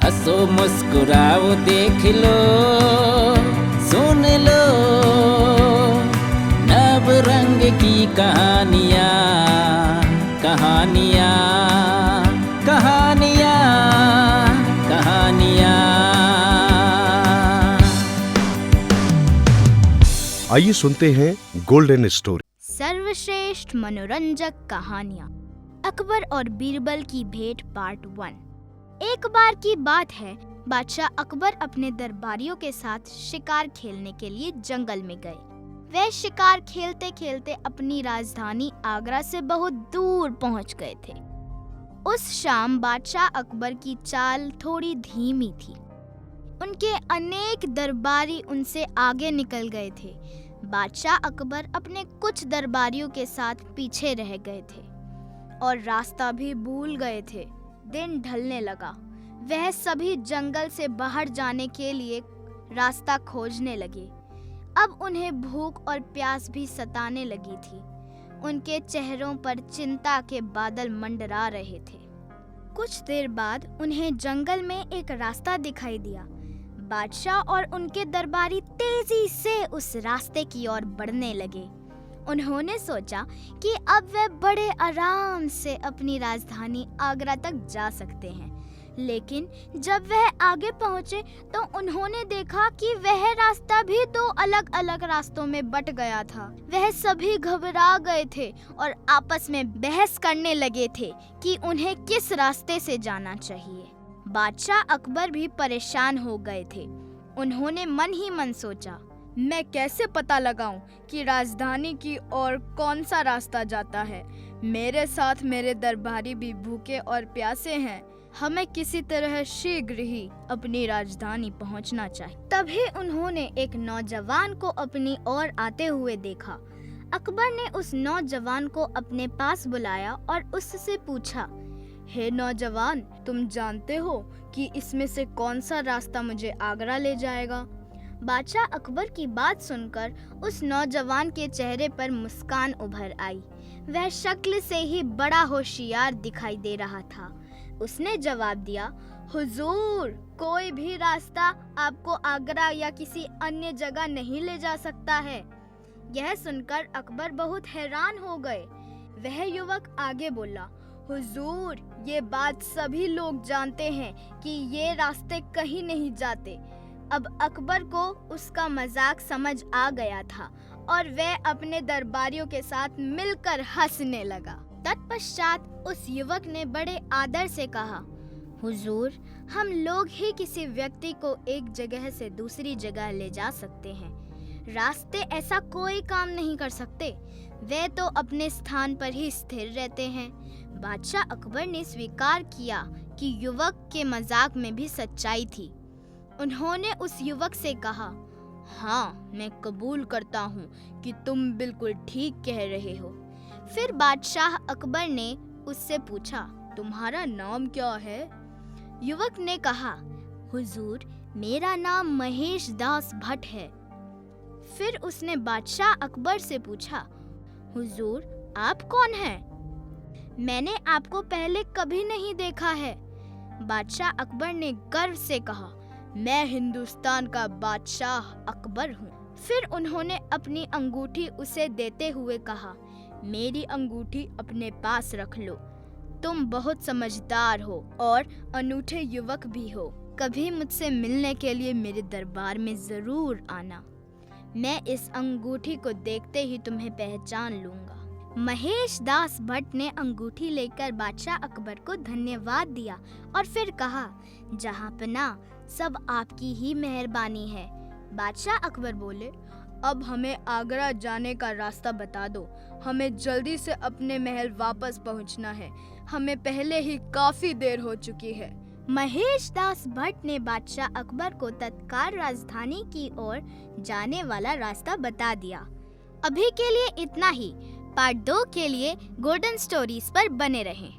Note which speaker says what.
Speaker 1: हंसो मुस्कुराओ देख लो सुन लो नव रंग की कहानियाँ कहानियाँ कहानियाँ कहानियाँ।
Speaker 2: आइए सुनते हैं गोल्डन स्टोरी।
Speaker 3: सर्वश्रेष्ठ मनोरंजक कहानियाँ अकबर और बीरबल की भेंट पार्ट 1। एक बार की बात है, बादशाह अकबर अपने दरबारियों के साथ शिकार खेलने के लिए जंगल में गए। वे शिकार खेलते खेलते अपनी राजधानी आगरा से बहुत दूर पहुंच गए थे। उस शाम बादशाह अकबर की चाल थोड़ी धीमी थी। उनके अनेक दरबारी उनसे आगे निकल गए थे। बादशाह अकबर अपने कुछ दरबारियों के साथ पीछे रह गए थे और रास्ता भी भूल गए थे। दिन ढलने लगा। वह सभी जंगल से बाहर जाने के लिए रास्ता खोजने लगे। अब उन्हें भूख और प्यास भी सताने लगी थी। उनके चेहरों पर चिंता के बादल मंडरा रहे थे। कुछ देर बाद उन्हें जंगल में एक रास्ता दिखाई दिया। बादशाह और उनके दरबारी तेजी से उस रास्ते की ओर बढ़ने लगे। उन्होंने सोचा कि अब वे बड़े आराम से अपनी राजधानी आगरा तक जा सकते हैं। लेकिन जब वह आगे पहुंचे तो उन्होंने देखा कि वह रास्ता भी दो अलग अलग रास्तों में बट गया था। वह सभी घबरा गए थे और आपस में बहस करने लगे थे कि उन्हें किस रास्ते से जाना चाहिए। बादशाह अकबर भी परेशान हो गए थे। उन्होंने मन ही मन सोचा, मैं कैसे पता लगाऊं कि राजधानी की ओर कौन सा रास्ता जाता है। मेरे साथ मेरे दरबारी भी भूखे और प्यासे हैं। हमें किसी तरह शीघ्र ही अपनी राजधानी पहुंचना चाहिए। तभी उन्होंने एक नौजवान को अपनी ओर आते हुए देखा। अकबर ने उस नौजवान को अपने पास बुलाया और उससे पूछा, हे नौजवान, तुम जानते हो कि इसमें से कौन सा रास्ता मुझे आगरा ले जाएगा? बादशाह अकबर की बात सुनकर उस नौजवान के चेहरे पर मुस्कान उभर आई। वह शक्ल से ही बड़ा होशियार दिखाई दे रहा था। उसने जवाब दिया, हुजूर, कोई भी रास्ता आपको आगरा या किसी अन्य जगह नहीं ले जा सकता है। यह सुनकर अकबर बहुत हैरान हो गए। वह युवक आगे बोला, हुजूर, ये बात सभी लोग जानते हैं कि ये रास्ते कहीं नहीं जाते। अब अकबर को उसका मजाक समझ आ गया था और वह अपने दरबारियों के साथ मिलकर हंसने लगा। तत्पश्चात उस युवक ने बड़े आदर से कहा, हुजूर, हम लोग ही किसी व्यक्ति को एक जगह से दूसरी जगह ले जा सकते हैं। रास्ते ऐसा कोई काम नहीं कर सकते। वे तो अपने स्थान पर ही स्थिर रहते हैं। बादशाह अकबर ने स्वीकार किया कि युवक के मजाक में भी सच्चाई थी। उन्होंने उस युवक से कहा, हाँ, मैं कबूल करता हूँ कि तुम बिल्कुल ठीक कह रहे हो। फिर बादशाह अकबर ने उससे पूछा, तुम्हारा नाम क्या है? युवक ने कहा, हुजूर, मेरा नाम महेश दास भट्ट है। फिर उसने बादशाह अकबर से पूछा, हुजूर, आप कौन हैं? मैंने आपको पहले कभी नहीं देखा है। बादशाह अकबर ने गर्व से कहा, मैं हिंदुस्तान का बादशाह अकबर हूँ। फिर उन्होंने अपनी अंगूठी उसे देते हुए कहा, मेरी अंगूठी अपने पास रख लो। तुम बहुत समझदार हो और अनूठे युवक भी हो। कभी मुझसे मिलने के लिए मेरे दरबार में जरूर आना। मैं इस अंगूठी को देखते ही तुम्हें पहचान लूंगा। महेश दास भट्ट ने अंगूठी लेकर बादशाह अकबर को धन्यवाद दिया और फिर कहा, जहांपना, सब आपकी ही मेहरबानी है। बादशाह अकबर बोले, अब हमें आगरा जाने का रास्ता बता दो। हमें जल्दी से अपने महल वापस पहुंचना है। हमें पहले ही काफी देर हो चुकी है। महेश दास भट्ट ने बादशाह अकबर को तत्काल राजधानी की ओर जाने वाला रास्ता बता दिया। अभी के लिए इतना ही। पार्ट 2 के लिए गोल्डन स्टोरीज पर बने रहें।